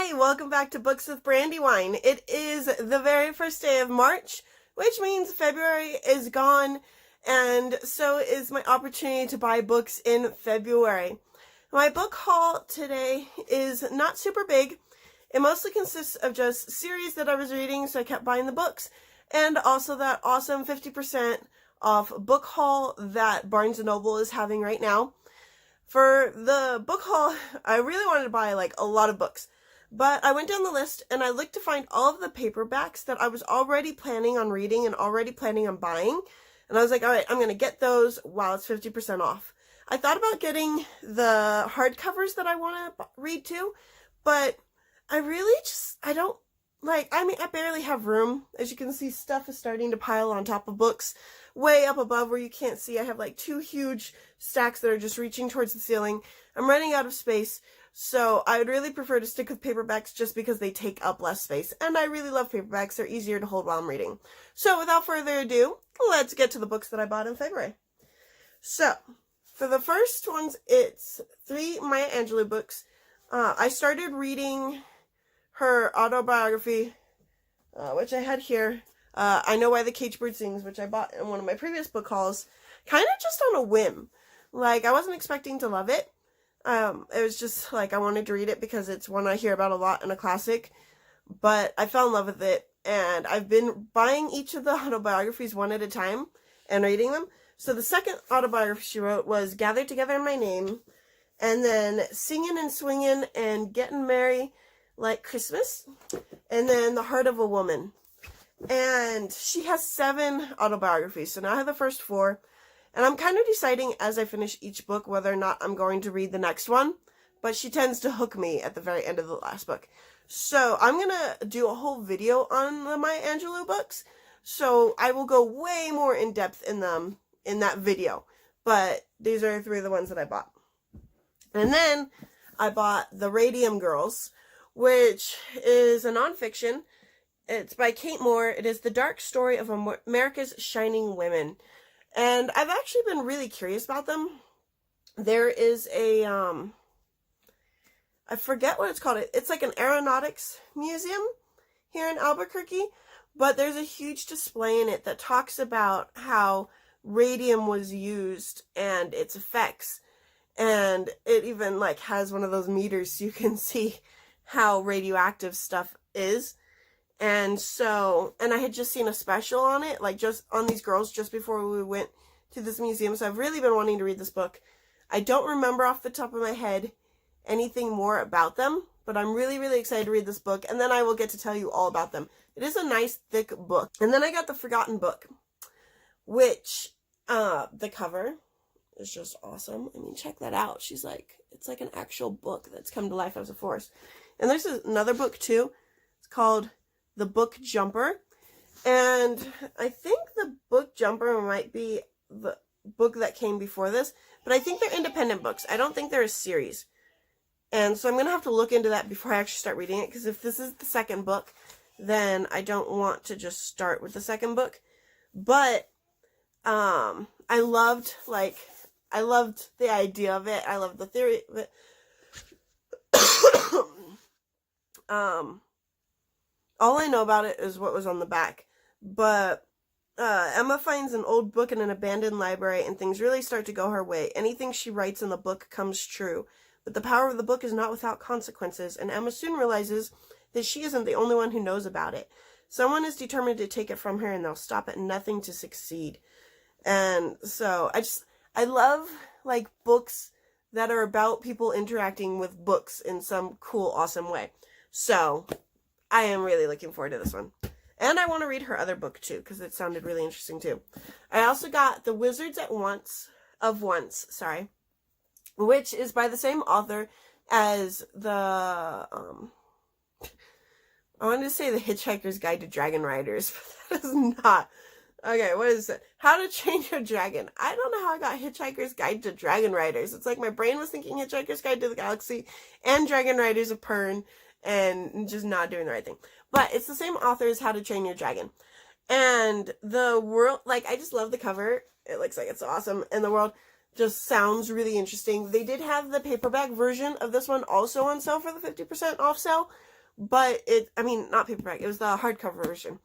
Hi, welcome back to Books with Brandywine. It is the very first day of March, which means February is gone, and so is my opportunity to buy books in February. My book haul today is not super big. It mostly consists of just series that I was reading, so I kept buying the books, and also that awesome 50% off book haul that Barnes & Noble is having right now. For the book haul, I really wanted to buy a lot of books. But I went down the list and I looked to find all of the paperbacks that I was already planning on reading and already planning on buying. And I was like, all right, I'm going to get those while it's 50% off. I thought about getting the hardcovers that I want to read too, but I really I barely have room. As you can see, stuff is starting to pile on top of books way up above where you can't see. I have two huge stacks that are just reaching towards the ceiling. I'm running out of space. So I would really prefer to stick with paperbacks just because they take up less space. And I really love paperbacks. They're easier to hold while I'm reading. So without further ado, let's get to the books that I bought in February. So for the first ones, it's 3 Maya Angelou books. I started reading her autobiography, which I had here. I Know Why the Caged Bird Sings, which I bought in one of my previous book hauls, kind of just on a whim. I wasn't expecting to love it. It was just I wanted to read it because it's one I hear about a lot and a classic, but I fell in love with it, and I've been buying each of the autobiographies one at a time and reading them. So the second autobiography she wrote was Gathered Together in My Name, and then Singin and Swingin and Gettin Merry Like Christmas, and then The Heart of a Woman. And she has 7 autobiographies, so now I have the first 4. And I'm kind of deciding as I finish each book whether or not I'm going to read the next one. But she tends to hook me at the very end of the last book. So I'm going to do a whole video on the Maya Angelou books. So I will go way more in depth in them in that video. But these are 3 of the ones that I bought. And then I bought The Radium Girls, which is a nonfiction. It's by Kate Moore. It is the dark story of America's shining women. And I've actually been really curious about them. There is a, I forget what it's called. It's like an aeronautics museum here in Albuquerque. But there's a huge display in it that talks about how radium was used and its effects. And it even has one of those meters so you can see how radioactive stuff is. And I had just seen a special on it, just on these girls just before we went to this museum. So I've really been wanting to read this book. I don't remember off the top of my head anything more about them, but I'm really, really excited to read this book. And then I will get to tell you all about them. It is a nice, thick book. And then I got The Forgotten Book, which, the cover is just awesome. I mean, check that out. She's it's like an actual book that's come to life as a force. And there's another book too. It's called The Book Jumper, and I think The Book Jumper might be the book that came before this, but I think they're independent books. I don't think they're a series, and so I'm going to have to look into that before I actually start reading it, because if this is the second book, then I don't want to just start with the second book. But I loved the idea of it. I loved the theory of it. All I know about it is what was on the back. But Emma finds an old book in an abandoned library, and things really start to go her way. Anything she writes in the book comes true. But the power of the book is not without consequences, and Emma soon realizes that she isn't the only one who knows about it. Someone is determined to take it from her, and they'll stop at nothing to succeed. And so I love books that are about people interacting with books in some cool, awesome way. So I am really looking forward to this one. And I want to read her other book too, because it sounded really interesting too. I also got The Wizards of Once, which is by the same author as I wanted to say The Hitchhiker's Guide to Dragon Riders, but that is not. Okay, what is it? How to Train Your Dragon. I don't know how I got Hitchhiker's Guide to Dragon Riders. It's my brain was thinking Hitchhiker's Guide to the Galaxy and Dragon Riders of Pern, and just not doing the right thing. But it's the same author as How to Train Your Dragon. And the world, I just love the cover. It looks like it's awesome. And the world just sounds really interesting. They did have the paperback version of this one also on sale for the 50% off sale. but not paperback, it was the hardcover version.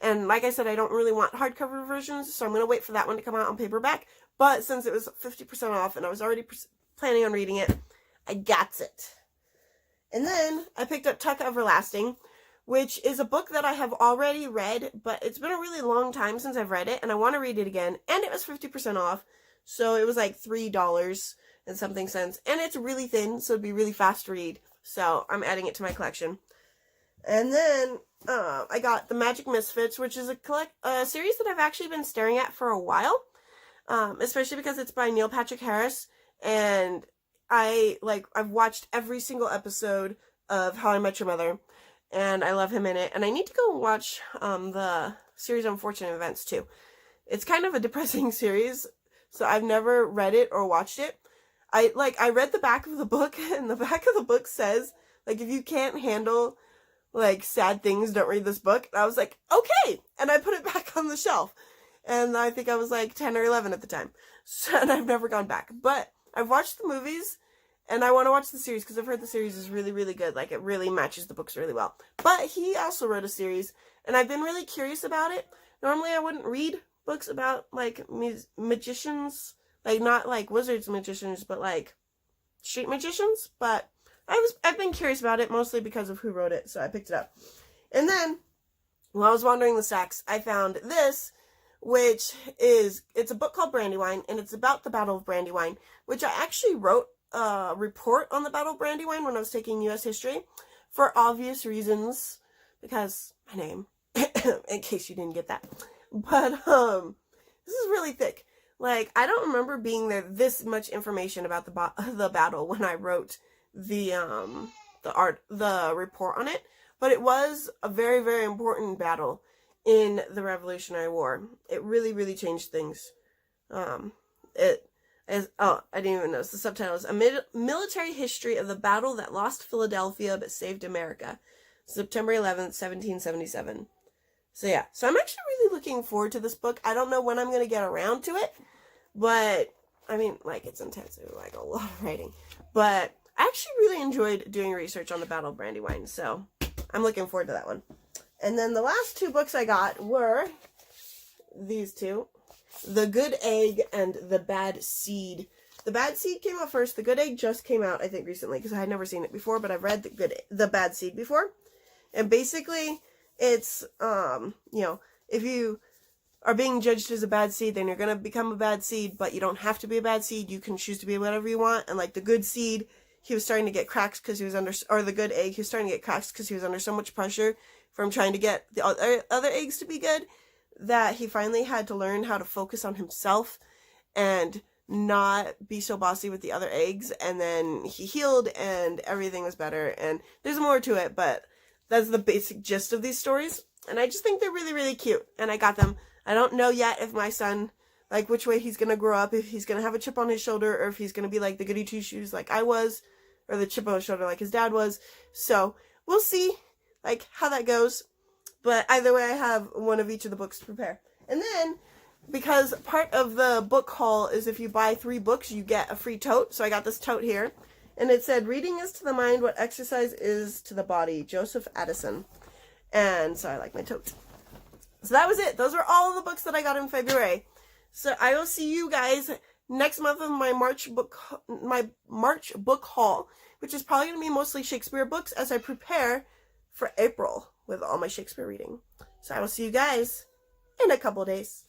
And like I said, I don't really want hardcover versions, so I'm going to wait for that one to come out on paperback. But since it was 50% off and I was already planning on reading it, I got it. And then I picked up Tuck Everlasting, which is a book that I have already read, but it's been a really long time since I've read it, and I want to read it again. And it was 50% off, so it was like $3 and something cents. And it's really thin, so it'd be really fast to read. So I'm adding it to my collection. And then I got The Magic Misfits, which is a series that I've actually been staring at for a while, especially because it's by Neil Patrick Harris, and I've watched every single episode of How I Met Your Mother, and I love him in it, and I need to go watch the series Unfortunate Events too. It's kind of a depressing series, so I've never read it or watched it. I read the back of the book, and the back of the book says, like, if you can't handle like sad things, don't read this book. And I was like, okay, and I put it back on the shelf, and I think I was like 10 or 11 at the time, so, and I've never gone back. But I've watched the movies, and I want to watch the series because I've heard the series is really, really good. Like, it really matches the books really well. But he also wrote a series, and I've been really curious about it. Normally I wouldn't read books about like magicians, like not like wizards magicians, but like street magicians. But I've been curious about it, mostly because of who wrote it, so I picked it up. And then, while I was wandering the stacks, I found this, which is, it's a book called Brandywine, and it's about the Battle of Brandywine, which I actually wrote a report on the Battle of Brandywine when I was taking U.S. history, for obvious reasons, because my name, in case you didn't get that. But, this is really thick. Like, I don't remember being there this much information about the battle when I wrote the report on it, but it was a very, very important battle in the Revolutionary War. It really, really changed things. I didn't even notice the subtitle is A Military History of the Battle That Lost Philadelphia But Saved America, September 11th, 1777. So yeah, so I'm actually really looking forward to this book. I don't know when I'm going to get around to it, but I mean, like, it's intensive, like a lot of writing, but I actually really enjoyed doing research on the Battle of Brandywine, so I'm looking forward to that one. And then the last two books I got were these two, The Good Egg and The Bad Seed. The Bad Seed came out first. The Good Egg just came out, I think, recently, because I had never seen it before, but I've read The Bad Seed before. And basically, it's, if you are being judged as a bad seed, then you're going to become a bad seed, but you don't have to be a bad seed. You can choose to be whatever you want. And like the good seed, he was starting to get cracks because he was under, or the good egg, he was starting to get cracks because he was under so much pressure from trying to get the other eggs to be good, that he finally had to learn how to focus on himself and not be so bossy with the other eggs. And then he healed and everything was better. And there's more to it, but that's the basic gist of these stories. And I just think they're really, really cute. And I got them. I don't know yet if my son, like, which way he's going to grow up, if he's going to have a chip on his shoulder, or if he's going to be like the goody two-shoes like I was, or the chip on his shoulder like his dad was. So we'll see, like, how that goes. But either way, I have one of each of the books to prepare. And then, because part of the book haul is if you buy 3 books, you get a free tote. So I got this tote here. And it said, "Reading is to the mind what exercise is to the body." Joseph Addison. And so I like my tote. So that was it. Those are all the books that I got in February. So I will see you guys next month with my March book haul, which is probably going to be mostly Shakespeare books as I prepare for April with all my Shakespeare reading. So I will see you guys in a couple days.